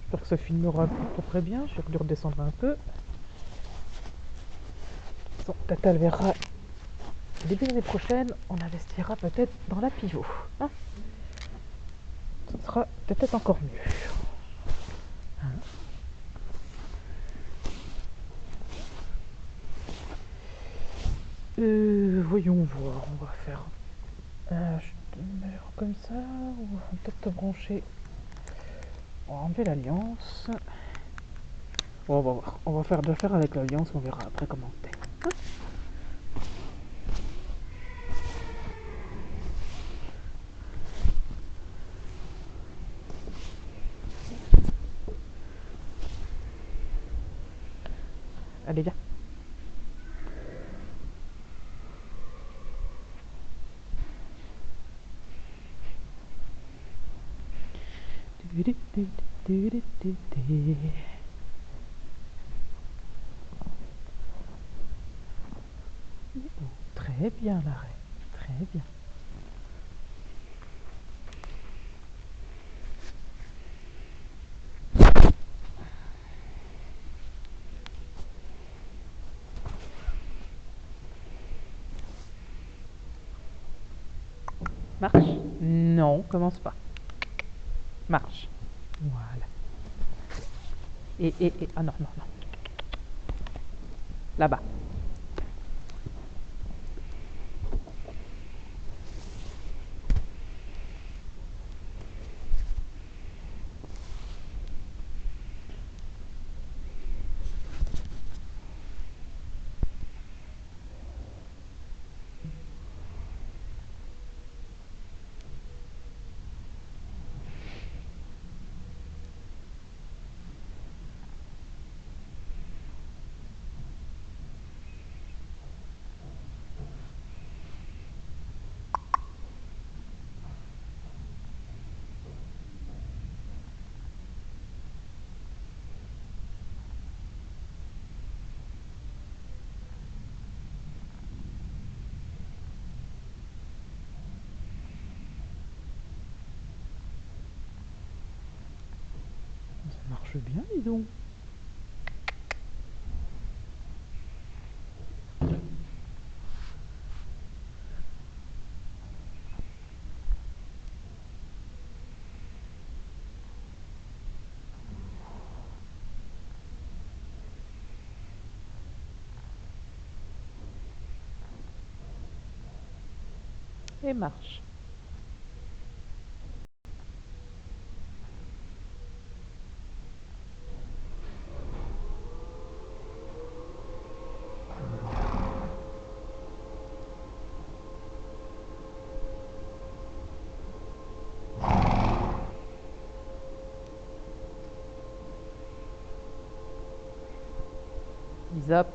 J'espère que ça filmera à peu près bien. Je vais le redescendre un peu. Bon, Tata le verra. Début de l'année prochaine, on investira peut-être dans la pivot. Hein, ce sera peut-être encore mieux. Hein. Voyons voir, on va faire comme ça, ou on va peut-être te brancher. On va enlever l'alliance. Bon, on va voir. On va faire de faire avec l'alliance, on verra après comment c'est. Hein. Allez, viens. Très bien l'arrêt, très bien. Marche. Non, commence pas. Marche. Voilà. Ah non, non, non. Là-bas. Ça marche bien, dis donc. Et marche. Zap.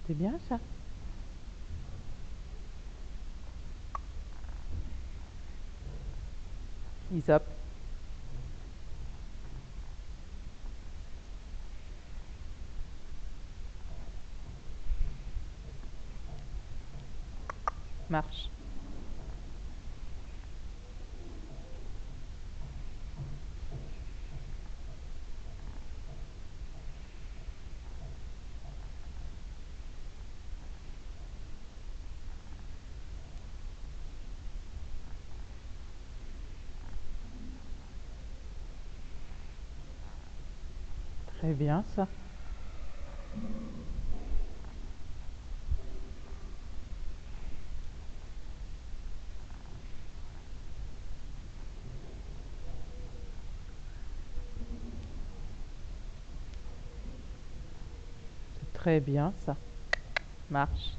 C'est bien ça. Il zappe. Marche. Très bien ça. C'est très bien ça. Marche.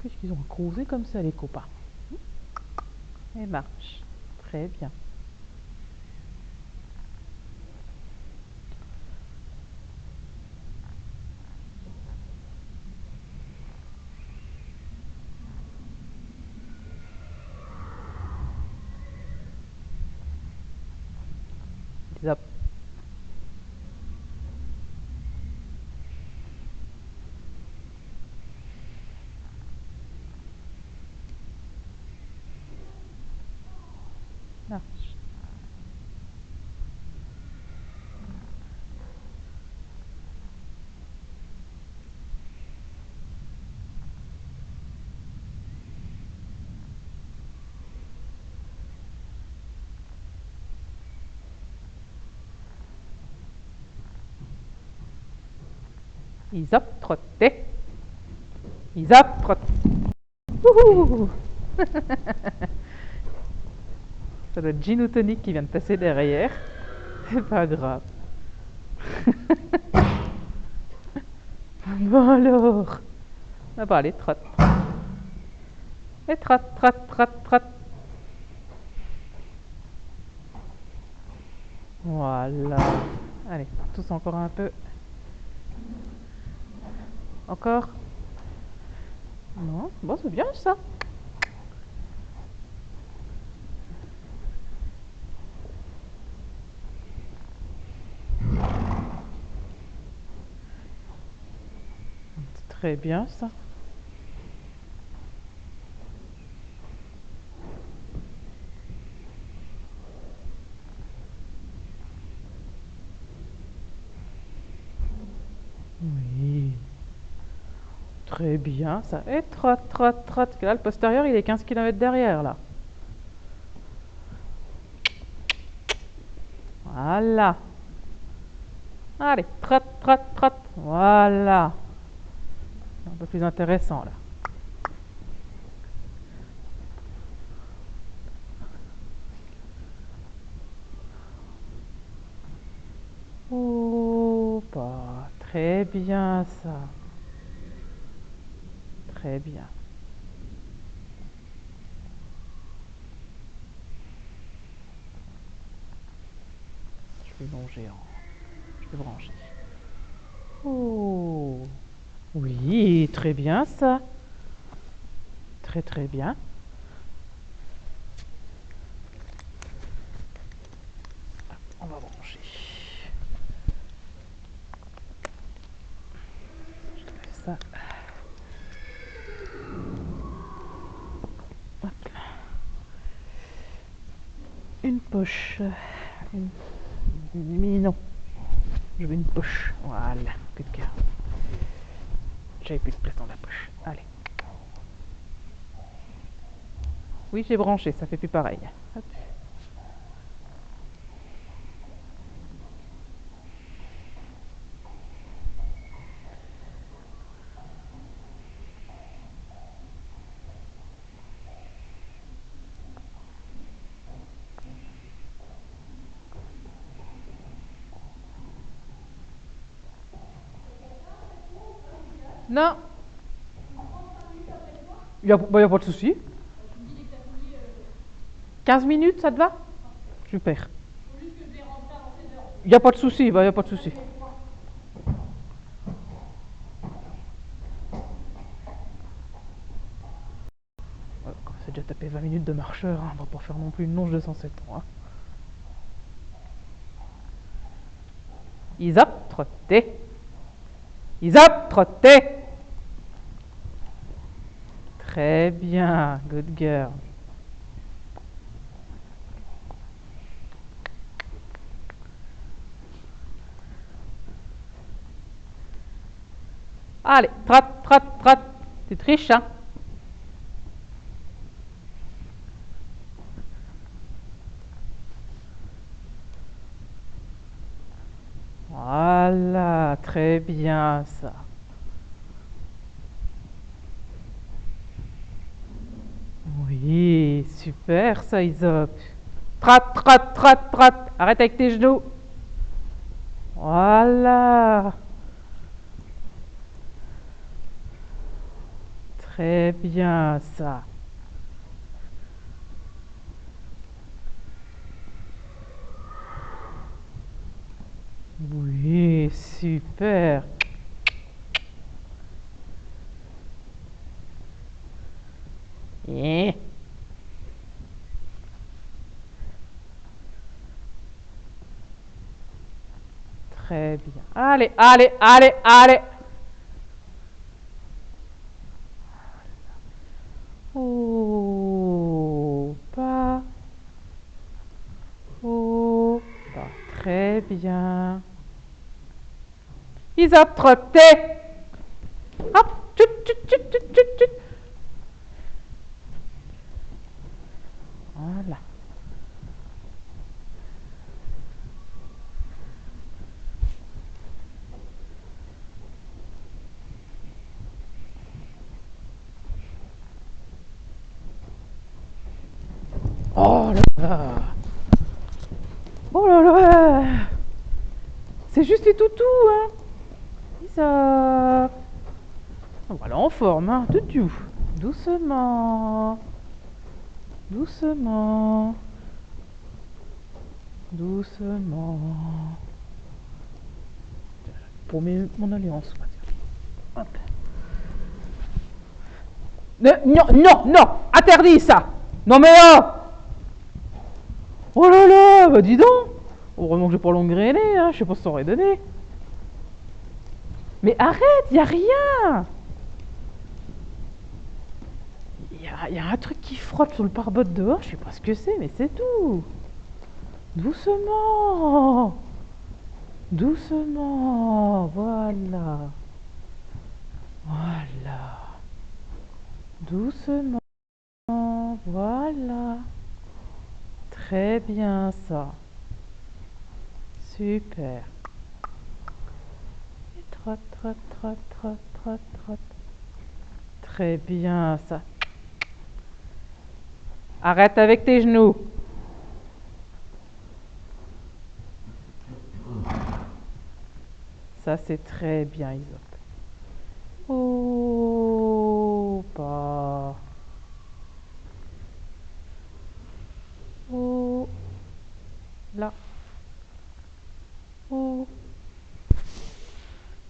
Qu'est-ce qu'ils ont causé comme ça les copains? Et marche. Très bien. Zap. Marche. Isop, trotter. Isop, trotter. Wouhou. Ça doit être Gin ou Tonic qui vient de passer derrière. C'est pas grave. Bon alors. Ah bah allez, trotte. Et trotte, trotte, trotte, trotte. Voilà. Allez, tous encore un peu. Encore. Non, bon, c'est bien ça. C'est très bien ça. Oui. Très bien ça. Et trotte, trotte, trotte. Là, le postérieur, il est 15 km derrière là. Voilà. Allez, trotte, trotte, trotte. Voilà. Un peu plus intéressant là. Oh, bah, très bien ça. Très bien. Je vais longer en. Je vais brancher. Oh. Oui, très bien ça. Très très bien. On va brancher. Je lève ça. Hop. Une poche. Une... Mais non. Je veux une poche. Voilà. Good girl. J'avais plus de place dans la poche. Allez. Oui, j'ai branché. Ça fait plus pareil. Hop. Non. Y a pas de souci. 15 minutes, ça te va? Super. Y a pas de souci. Y a pas de souci. C'est déjà tapé 20 minutes de marcheur. Hein. On va pas faire non plus une longe de 107 ans. Hein. Isop, trotter. Isop, trotter. Très bien. Good girl. Allez, trotte, trotte, trotte. Tu triches, hein? Voilà, très bien ça. Oui, super ça, Isop. Trotte, trotte, trotte, trotte. Arrête avec tes genoux. Voilà. Très bien ça. Oui, super. Eh, très bien. Allez, allez, allez, allez. Oh, pas. Oh, pas. Très bien. Ils ont trotté. Hop, tchut, tchut, tchut, tchut, tchut, tchut. Voilà. Oh là là. Oh là là. C'est juste les toutous, hein. Isa. Voilà, en forme, hein. Toutou. Doucement. Doucement. Doucement. Pour mon alliance, on va dire. Hop. Non, non, non. Interdit ça. Non mais oh là là, bah dis donc. Heureusement que j'ai pas l'engrainé, hein. Je sais pas si ça aurait donné. Mais arrête, y a rien. Y a un truc qui frotte sur le pare-botte dehors, je sais pas ce que c'est, mais c'est tout. Doucement. Doucement. Voilà. Voilà. Doucement. Voilà. Très bien ça. Super. Et trotte, trotte, trotte, trotte, trotte, trotte. Très bien ça. Arrête avec tes genoux. Ça c'est très bien, Isop. Oh, pas. Oh, là. Oh.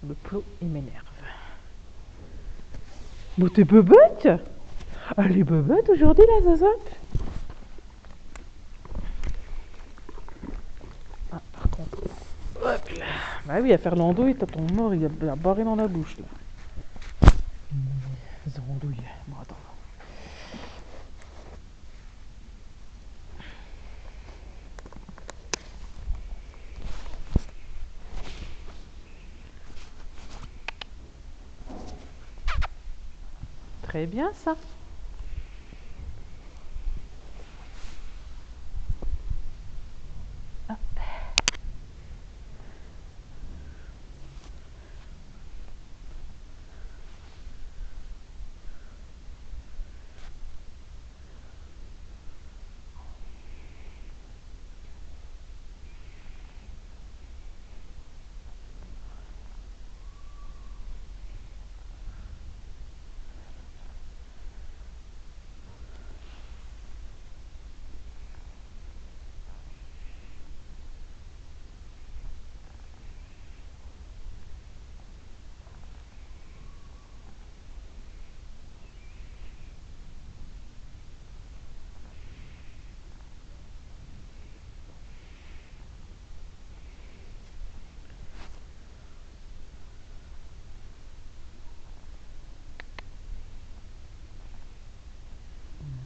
Le plot, il m'énerve. Bon, t'es bebête. Elle est bebête aujourd'hui, la Zazop. Ah, par contre. Hop là. Bah oui, à faire l'andouille, t'as ton mort, il a barré dans la bouche, là. Andouille. Bon, attends. Très bien, ça.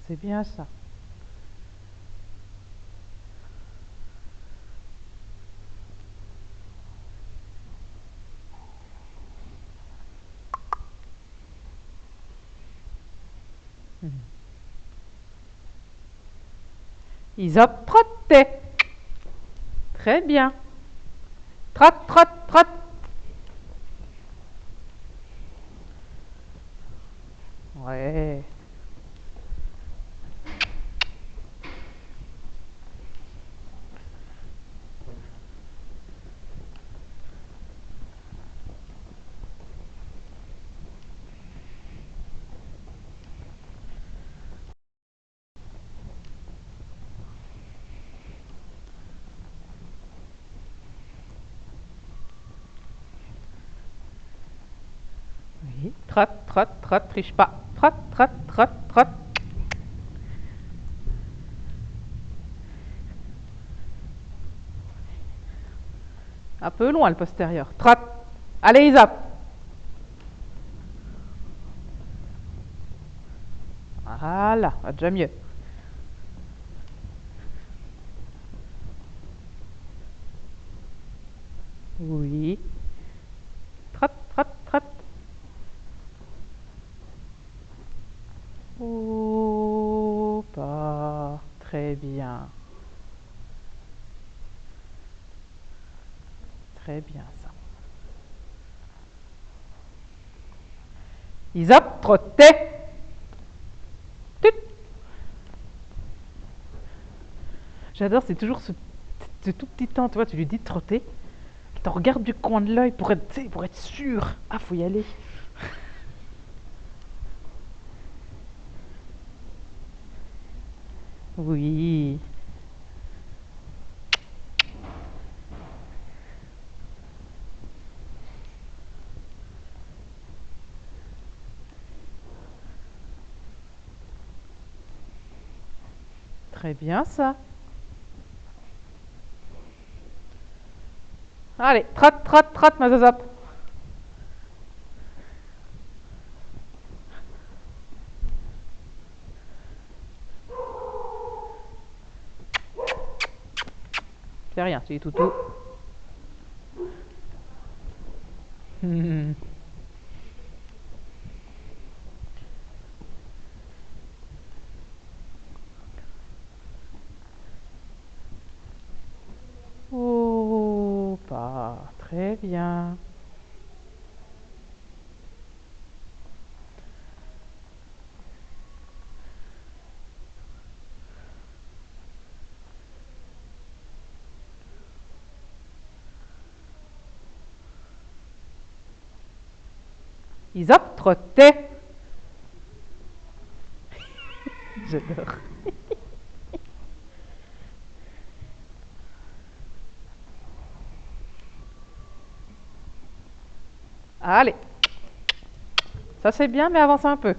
C'est bien, ça. Ils ont trotté. Très bien. Trotte, trotte, trotte. Ouais. Trotte, trotte, trotte, triche pas. Trotte, trotte, trotte, trotte. Un peu loin le postérieur. Trotte. Allez, Isa. Voilà, va déjà mieux. Oui. Trotte, trotte, trotte. Oh, pas. Très bien. Très bien, ça. Isa, trottez. Tut. J'adore, c'est toujours ce tout petit temps, tu vois, tu lui dis de trotter. Il te regarde du coin de l'œil pour être sûr. Ah, faut y aller. Oui. Très bien, ça. Allez, trotte, trotte, trotte, ma zazop. C'est rien, c'est tout toutou. Oh, pas. Très bien. Isop, trottez. J'adore. Allez. Ça c'est bien, mais avance un peu.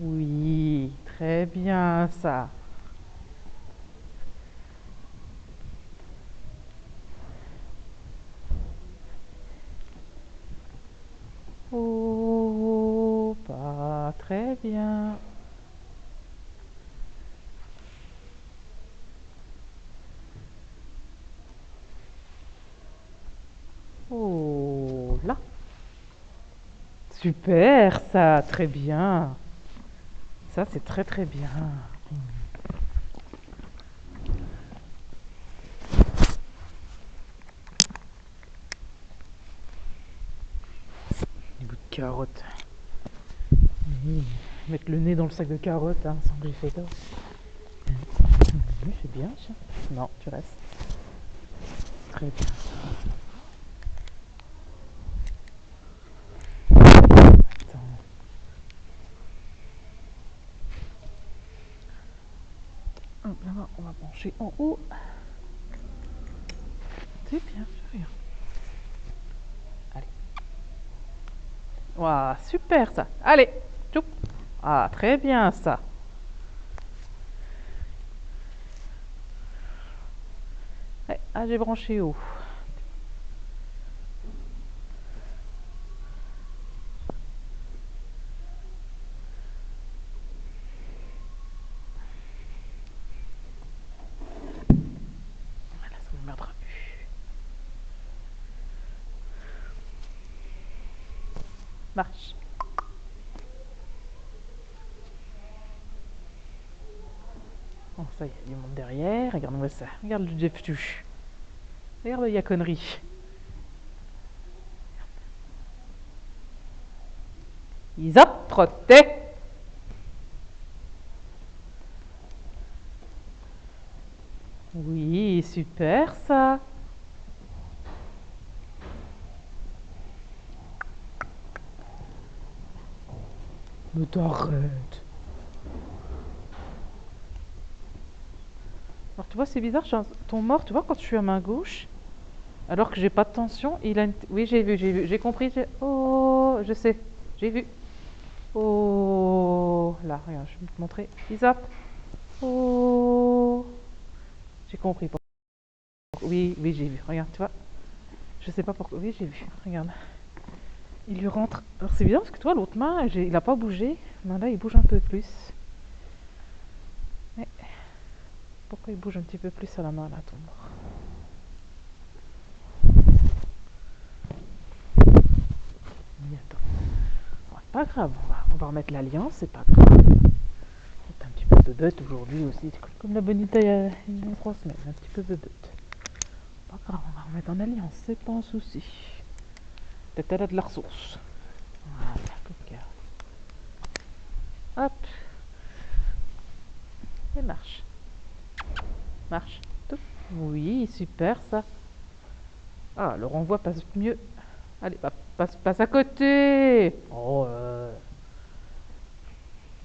Oui, très bien ça. Oh, pas très bien. Oh, là. Super ça, très bien. Ça c'est très très bien. Des bouts de carottes. Oui. Mettre le nez dans le sac de carottes, hein, sans griffer d'or. Oui, c'est bien ça. Non, tu restes. Très bien. Attends. Hop là, on va pencher en haut. C'est bien, c'est rien. Allez. Waouh, super ça. Allez, tchoup. Ah, très bien ça. Ouais, ah, j'ai branché haut. Voilà, ça vous merdera plus. Marche. Oh, ça y est, il monte derrière. Regarde-moi ça. Regarde le Jeff Tuch. Regarde, il y a connerie. Isop, trotté. Oui, super ça. Mais t'arrêtes. Alors tu vois, c'est bizarre, ton mort, tu vois, quand je suis à main gauche, alors que j'ai pas de tension, il a une... Oui, j'ai vu, j'ai compris. Oh, je sais, j'ai vu. Oh, là, regarde, je vais te montrer. Isop. Oh, j'ai compris. Oui, oui, j'ai vu. Regarde, tu vois. Je sais pas pourquoi. Oui, j'ai vu. Regarde. Il lui rentre. Alors c'est bizarre parce que toi, l'autre main, il a pas bougé. Mais là, il bouge un peu plus. Mais pourquoi il bouge un petit peu plus à la main, là, ton mort? Mais attends. Bon, c'est pas grave. On va remettre l'alliance, c'est pas grave. C'est un petit peu beubeute aujourd'hui aussi. Comme la bonita il y a 3 semaines. Un petit peu beubeute. Pas grave, on va remettre en alliance. C'est pas un souci. Peut-être elle a de la ressource. Voilà, coca. Hop. Et marche. Marche. Tout. Oui, super ça. Ah, le renvoi passe mieux. Allez, passe à côté. Oh,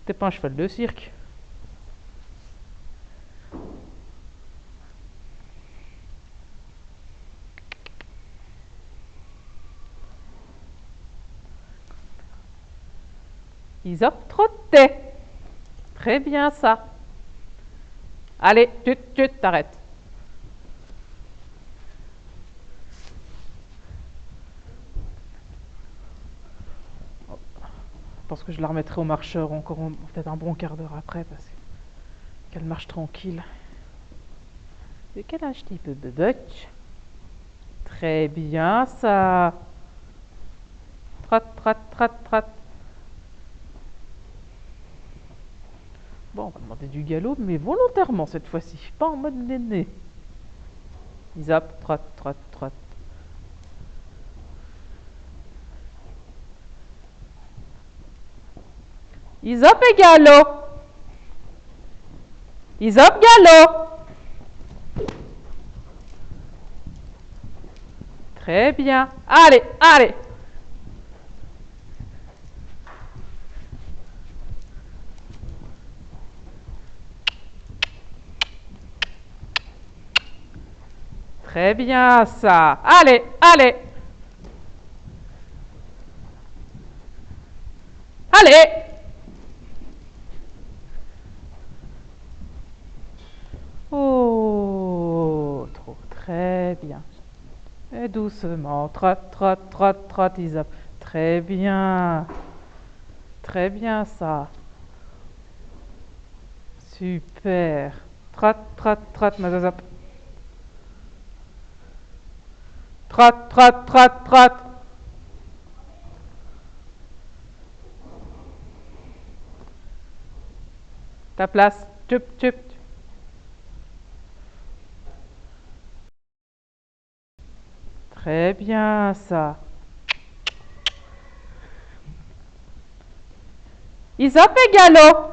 t'es pas un cheval de cirque. Isop, trotté. Très bien ça. Allez, t'arrêtes. Je pense que je la remettrai au marcheur encore peut-être un bon quart d'heure après parce qu'elle marche tranquille. De quel âge tu peux, bebotch? Très bien ça. Trotte. Bon, on va demander du galop, mais volontairement cette fois-ci, pas en mode néné. Isop, trotte. Isop et galop. Isop, galop. Très bien. Allez. Très bien ça. Allez. Oh, trop. Très bien. Et doucement. Trotte, Isop. Très bien. Très bien ça. Super. Trotte, ma zazap. Trotte. Ta place. Chup. Très bien ça. Isop et galop.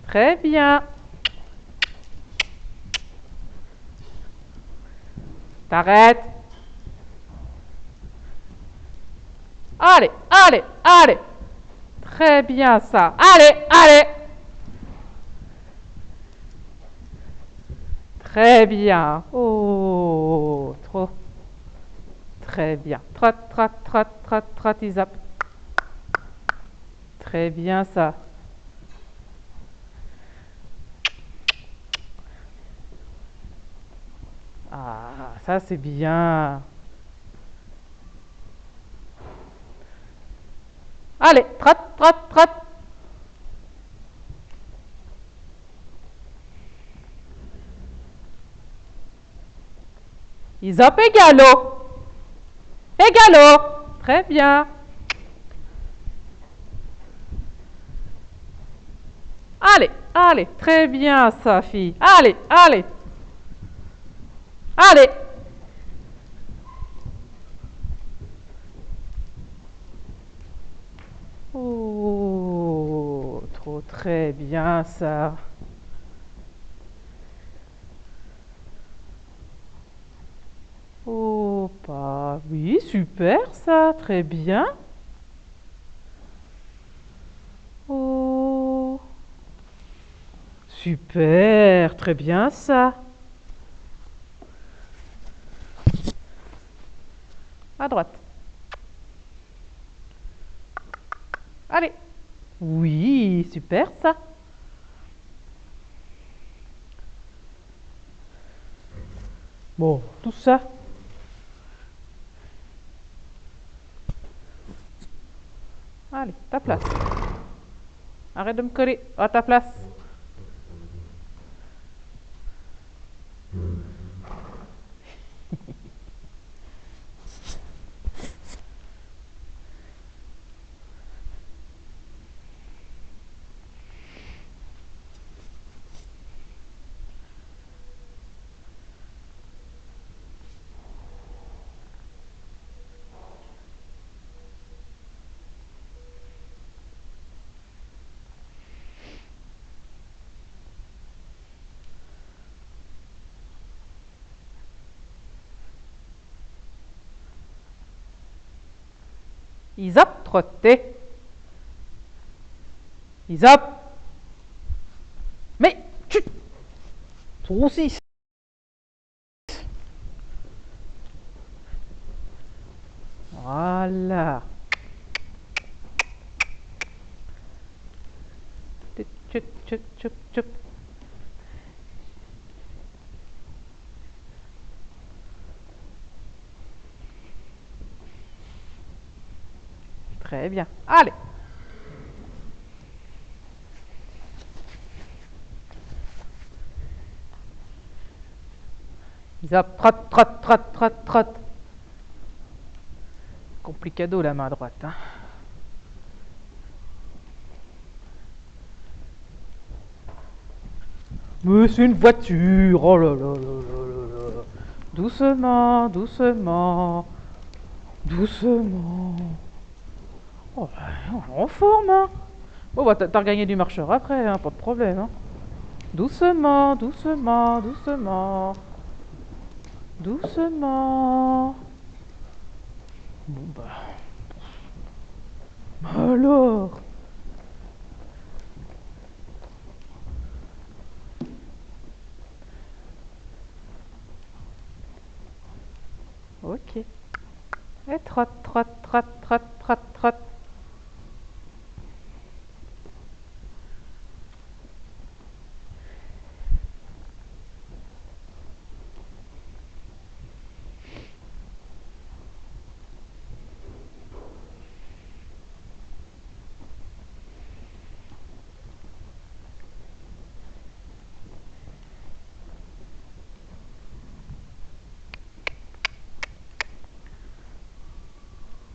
Très bien. T'arrêtes. Allez. Très bien ça. Allez. Très bien. Oh, trop. Très bien. Trotte, Isop. Très bien ça. Ah, ça c'est bien. Allez, trotte. Isop et galop. Très bien. allez, très bien ça, fille. Allez, allez, allez. Oh, trop très bien ça. Oh, pas. Oui, super ça, très bien. Oh, super, très bien ça. À droite. Allez. Oui, super ça. Bon, tout ça. Allez, ta place. Arrête de me coller. À ta place. Isop, trotter. Isop. Mais, chut. Trop aussi. Voilà. Chut, chut, chut, chut, chut. Très bien. Allez. Isop, trotte, trotte, trotte, trotte, trotte. Complicado la main droite. Hein. Mais c'est une voiture. Oh là là là là là là. Doucement, doucement. Doucement. Oh, on est en forme, hein. Bon, bah, t'as regagné du marcheur après, hein, pas de problème, hein. Doucement, doucement, doucement. Doucement. Bon, bah. Alors. Ok. Et trotte, trotte, trotte, trotte, trotte, trotte.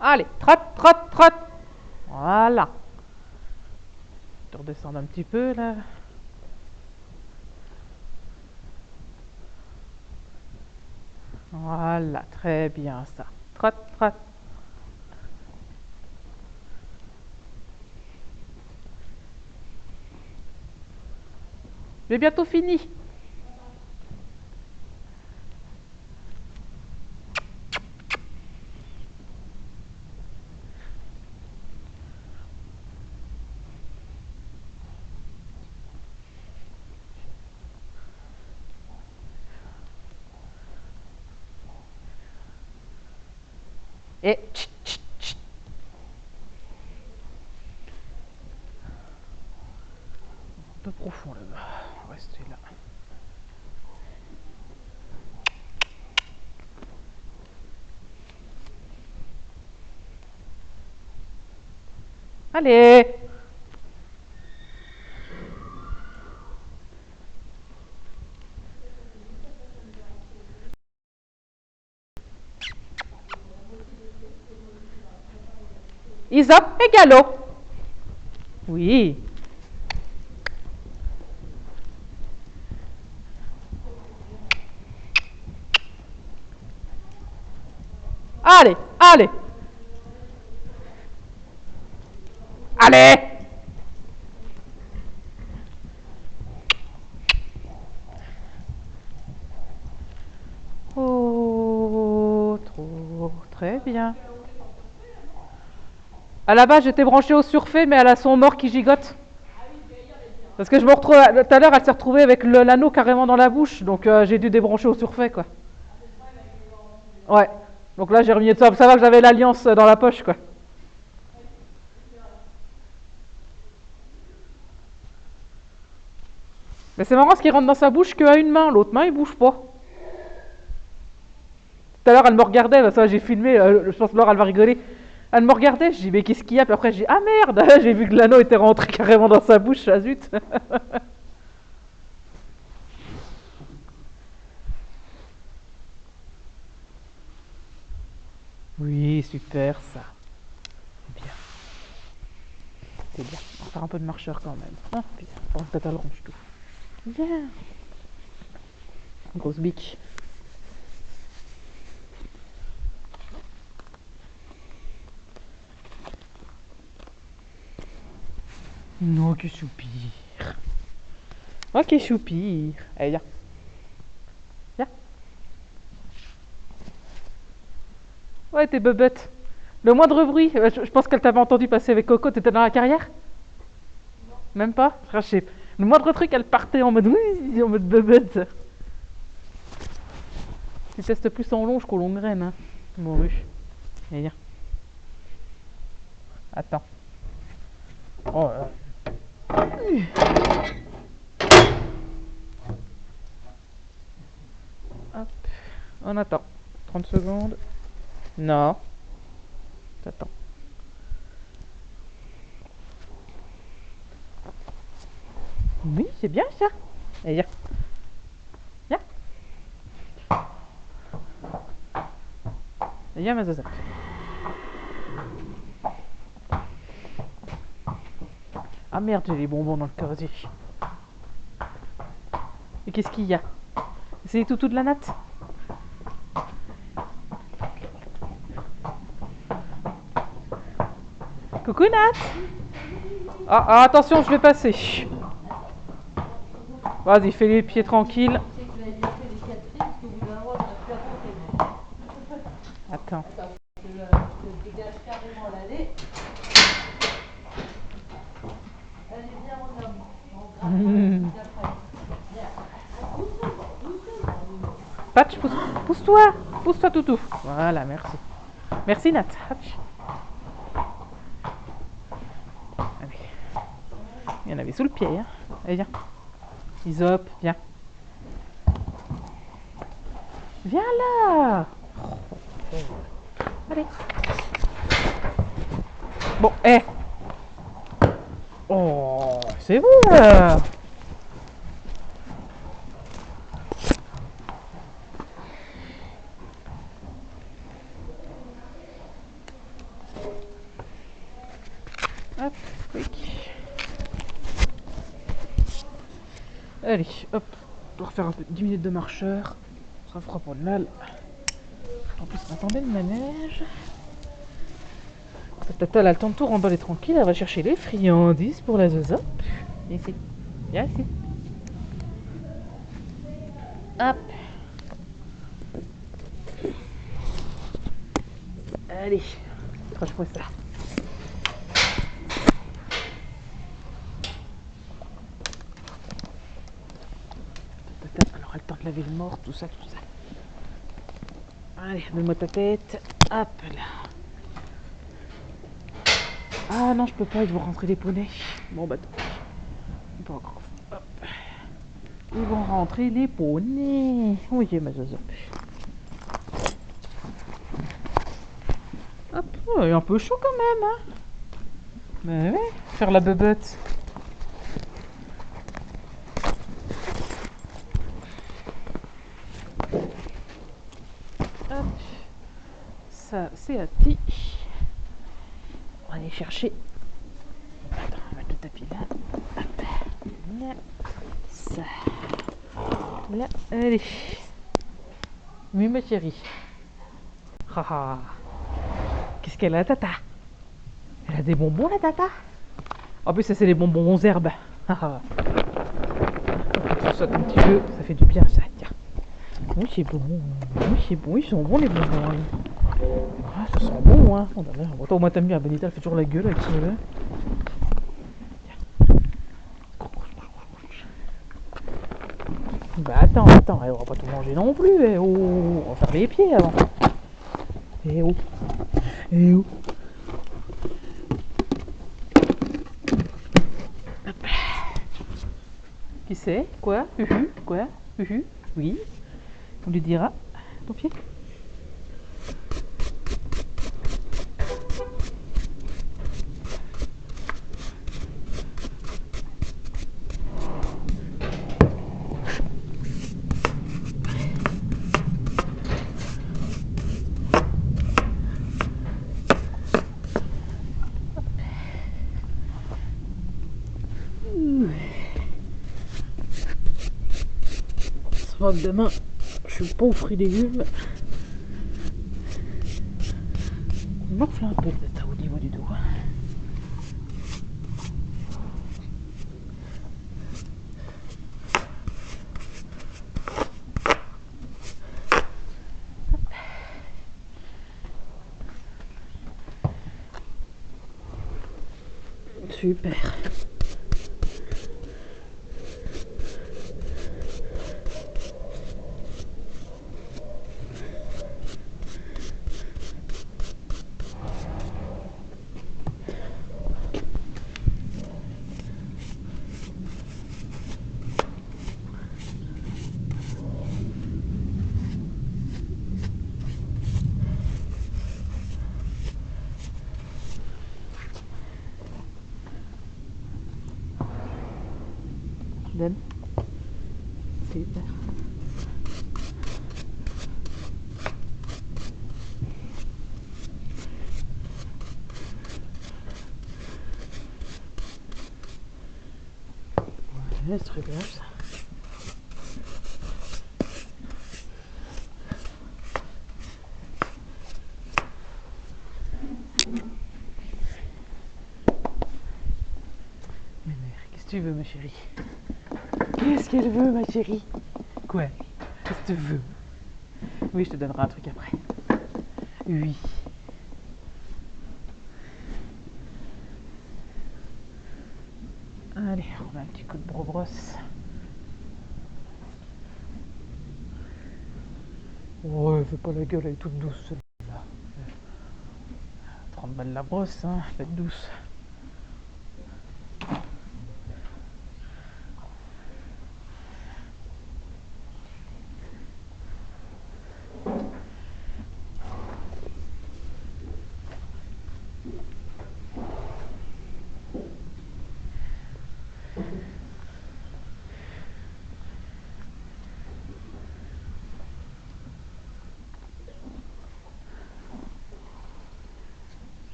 Allez, trotte, trotte, trotte. Voilà. Je vais redescendre un petit peu là. Voilà, très bien ça. Trotte, trotte. J'ai bientôt fini. Et tchit, tchit, tchit. Un peu profond là-bas. On va rester là. Allez. Isop et galop. Oui. Allez. Allez. Oh, trop. Très bien. À la base, j'étais branchée au surfait, mais elle a son mort qui gigote. Parce que je me retrouve. Tout à l'heure, elle s'est retrouvée avec l'anneau carrément dans la bouche. Donc j'ai dû débrancher au surfait, quoi. Ouais. Donc là, j'ai remis de ça. Ça va que j'avais l'alliance dans la poche, quoi. Mais c'est marrant ce qui rentre dans sa bouche qu'à une main. L'autre main, il bouge pas. Tout à l'heure, elle me regardait. Bah, ça, j'ai filmé. Je pense que Laure, elle va rigoler. Elle me regardait. Je dis, mais qu'est-ce qu'il y a? Puis après, je dis, ah merde. J'ai vu que l'anneau était rentré carrément dans sa bouche. Ah zut. Oui, super, ça. C'est bien. C'est bien. On va faire un peu de marcheur quand même. Ah, bien. Pendant que Tata le ronge tout. Bien. Grosse bique. Non, que soupir. Ok, soupir. Allez, viens. Viens. Ouais, t'es bebête. Le moindre bruit. Je pense qu'elle t'avait entendu passer avec Coco. T'étais dans la carrière? Même pas? Frère, je sais. Le moindre truc, elle partait en mode oui, en mode bebête. Tu testes plus en longe qu'au long graine, hein. Morue. Allez, viens. Attends. Oh là là. Hop. On attend. 30 secondes. Non. T'attends. Oui, c'est bien ça. Allez, viens. Viens. Viens, ma zaza. Ah merde, j'ai les bonbons dans le casier. Et qu'est-ce qu'il y a? C'est les toutous de la natte? Coucou Nat. Ah, attention, je vais passer. Vas-y, fais les pieds tranquilles. Attends. Patch, pousse-toi. Pousse-toi, toutou. Voilà, merci. Merci Nat. Patch. Allez. Il y en avait sous le pied. Hein. Allez, viens. Isop, viens. Viens là. Allez. Bon, hé. Oh, c'est bon là. Hop, quick. Allez, hop. On va refaire un peu 10 minutes de marcheur. Ça fera pour le mal. En plus, on attendait le manège. Tata, elle a le temps de tout remballer tranquille. Elle va chercher les friandises pour la zozo. Viens ici. Viens ici. Hop. Allez. Accroche-moi ça. Tata, elle aura le temps de laver le mort, tout ça, tout ça. Allez, donne-moi ta tête. Hop là. Ah non, je peux pas, ils vont rentrer les poneys. Bon bah, pas grave. Hop. Ils vont rentrer les poneys. Oui, ma zozo. Hop, oh, il est un peu chaud quand même, hein. Mais ouais, faire la bebette. Hop, ça c'est à ti. On va aller chercher. Attends, on va mettre le tapis là. Hop, là, ça. Là, allez. Oui, ma chérie. Haha. Qu'est-ce qu'elle a, la tata? Elle a des bonbons, la tata? En plus, ça, c'est les bonbons aux herbes. Ça saute un petit peu, ça fait du bien, ça. Tiens. Oui, c'est bon. Oui, c'est bon. Ils sont bons, les bonbons. Ah, ça sent bon, hein. Oh, attends, moi, t'aimes bien. Benita, elle fait toujours la gueule avec son lait. Bah, attends, on va pas tout manger non plus. Eh, oh, on va faire les pieds avant. Eh oh. Eh oh. Qui c'est? Quoi? Quoi? Oui. On lui dira. Ton pied? Ça va que demain, je suis pas aux fruits et légumes. Il m'enfle un peu au niveau du dos. Super. Donne. Super. Ouais, c'est très bien ça. Mais qu'est-ce que tu veux, ma chérie? Qu'est-ce qu'elle veut, ma chérie? Quoi? Qu'est-ce que tu veux? Oui, je te donnerai un truc après. Oui. Allez, on a un petit coup de brosse. Ouais, fais pas la gueule, elle est toute douce celle-là. 30 balles la brosse, hein, faites douce.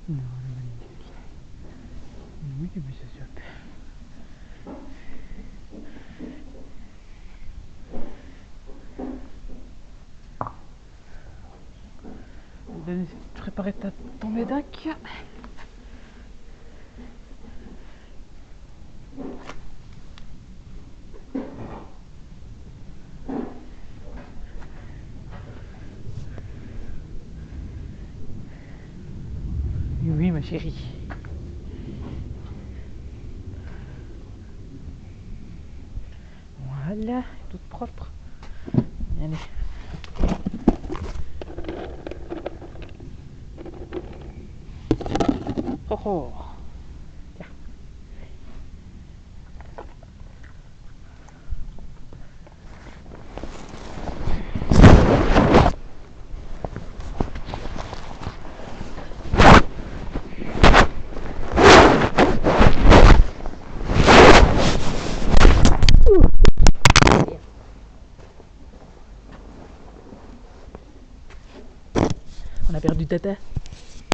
Non, elle est magnifique. Oui, mais c'est super. Préparer ton médac. Oui, ma chérie. Voilà, toute propre. Allez. Oh oh. Tiens. On a perdu Tata.